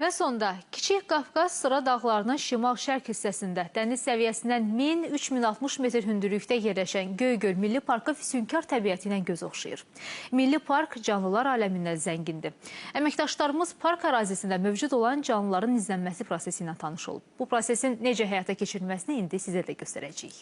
Və sonda Kiçik Qafqaz Sıra dağlarının şimal-şərq hissəsində dəniz səviyyəsindən 1000-3060 metr hündürlükdə yerləşən Göygöl Milli Parkı füsunkar təbiəti ilə göz oxşayır. Milli park canlılar aləmindən zəngindir. Əməkdaşlarımız park ərazisində mövcud olan canlıların izlənməsi prosesi ilə tanış olub. Bu prosesin necə həyata keçirilməsini indi sizə də göstərəcəyik.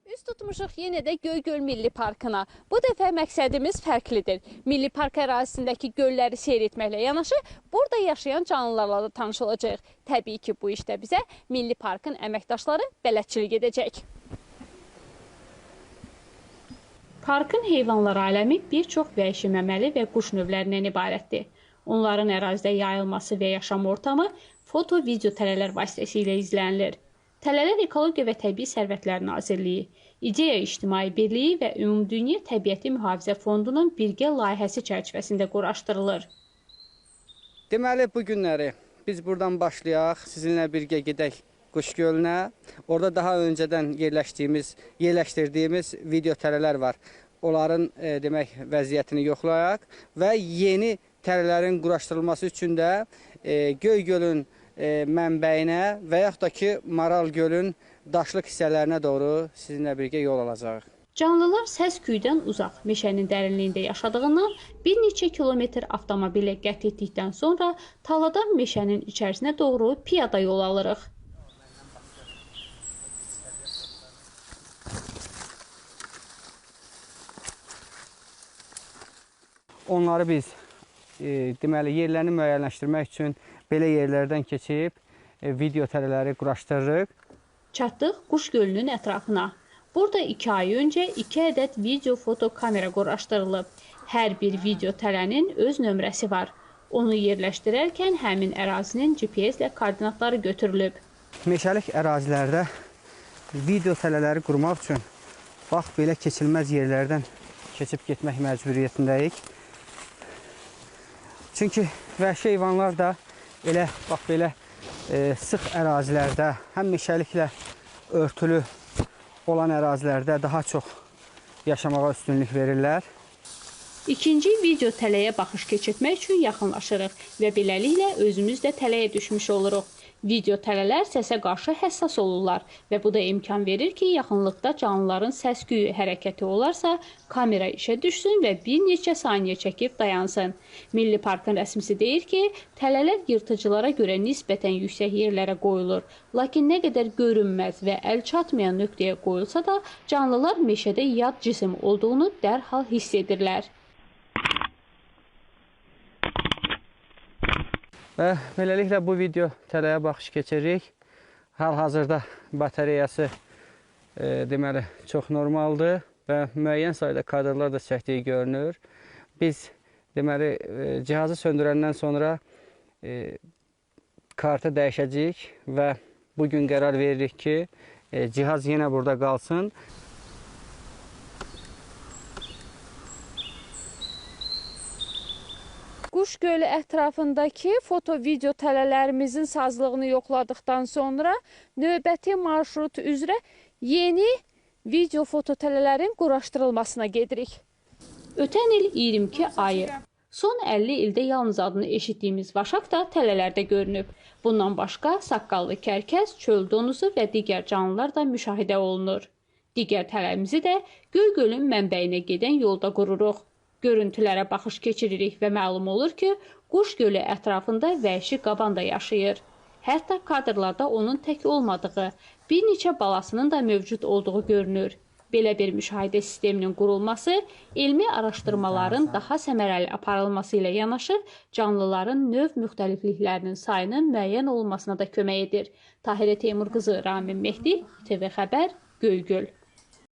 Üz tutmuşuq yenə də Göygöl Milli Parkına. Bu dəfə məqsədimiz fərqlidir. Milli park ərazisindəki gölləri seyr etməklə yanaşı, burada yaşayan canlılarla da tanış olacağıq. Təbii ki, bu işdə bizə Milli Parkın əməkdaşları bələdçilik edəcək. Parkın heyvanlar aləmi bir çox vəhşi məməli və quş növlərindən ibarətdir. Onların ərazidə yayılması və yaşam ortamı foto-video tələlər vasitəsilə izlənilir. Tələlər Ekologiya və Təbii Sərvətlər Nazirliyi, İdeya İctimai Birliyi və Ümumdünya Təbiəti Mühafizə Fondunun birgə layihəsi çərçivəsində quraşdırılır. Deməli, bu günləri biz buradan başlayaq, sizinlə birgə gedək Quş Gölünə. Orada daha öncədən yerləşdirdiyimiz video tələlər var. Onların demək vəziyyətini yoxlayaq və yeni tələlərin quraşdırılması üçün də Göygölün mənbəyinə və yaxud da ki, Maral Gölün daşlıq hissələrinə doğru sizinlə birgə yol alacaq. Canlılar səs-küydən uzaq, meşənin dərinliyində yaşadığından bir neçə kilometr avtomobilə qət etdikdən sonra taladan meşənin içərisinə doğru piyada yol alırıq. Onları biz deməli, yerlərini müəyyənləşdirmək üçün belə yerlərdən keçib video tələləri quraşdırırıq. Çatdıq Quş Gölünün ətrafına. Burada 2 ay öncə 2 ədəd video-foto kamera quraşdırılıb. Hər bir video tələnin öz nömrəsi var. Onu yerləşdirərkən həmin ərazinin GPS ilə koordinatları götürülüb. Meşəlik ərazilərdə video tələləri qurmaq üçün bax, belə keçilməz yerlərdən keçib getmək məcburiyyətindəyik. Çünki vəhşi heyvanlar da elə bax belə sıx ərazilərdə, həm meşəliklə örtülü olan ərazilərdə daha çox yaşamağa üstünlük verirlər. İkinci video tələyə baxış keçirtmək üçün yaxınlaşırıq və beləliklə özümüz də tələyə düşmüş oluruq. Video tələlər səsə qarşı həssas olurlar və bu da imkan verir ki, yaxınlıqda canlıların səs-küyü hərəkəti olarsa, kamera işə düşsün və bir neçə saniyə çəkib dayansın. Milli Parkın rəsmisi deyir ki, tələlər yırtıcılara görə nisbətən yüksək yerlərə qoyulur. Lakin nə qədər görünməz və əl çatmayan nöqtəyə qoyulsa da, canlılar meşədə yad cisim olduğunu dərhal hiss edirlər. Və beləliklə bu video tələyə baxış keçirik. Hal-hazırda batareyası deməli çox normaldır və müəyyən sayda kadrlar da çəkdiyi görünür. Biz deməli cihazı söndürəndən sonra kartı dəyişəcəyik və bugün qərar veririk ki, cihaz yenə burada qalsın. Quş Gölü ətrafındakı foto-video tələlərimizin sazlığını yoxladıqdan sonra növbəti marşrut üzrə yeni video-foto tələlərin quraşdırılmasına gedirik. Ötən il 22 ayı, son 50 ildə yalnız adını eşitdiyimiz vaşaq da tələlərdə görünüb. Bundan başqa saqqallı kərkəz, çöl donuzu və digər canlılar da müşahidə olunur. Digər tələmizi də Göygölün mənbəyinə gedən yolda qururuq. Görüntülərə baxış keçiririk və məlum olur ki, Quş Gölü ətrafında vəhşi qaban da yaşayır. Hətta kadrlarda onun tək olmadığı, bir neçə balasının da mövcud olduğu görünür. Belə bir müşahidə sisteminin qurulması, elmi araşdırmaların daha səmərəli aparılması ilə yanaşı, canlıların növ müxtəlifliklərinin sayının müəyyən olunmasına da kömək edir. Tahirə Teymur qızı, Ramin Mehdi, TV Xəbər, Göygöl.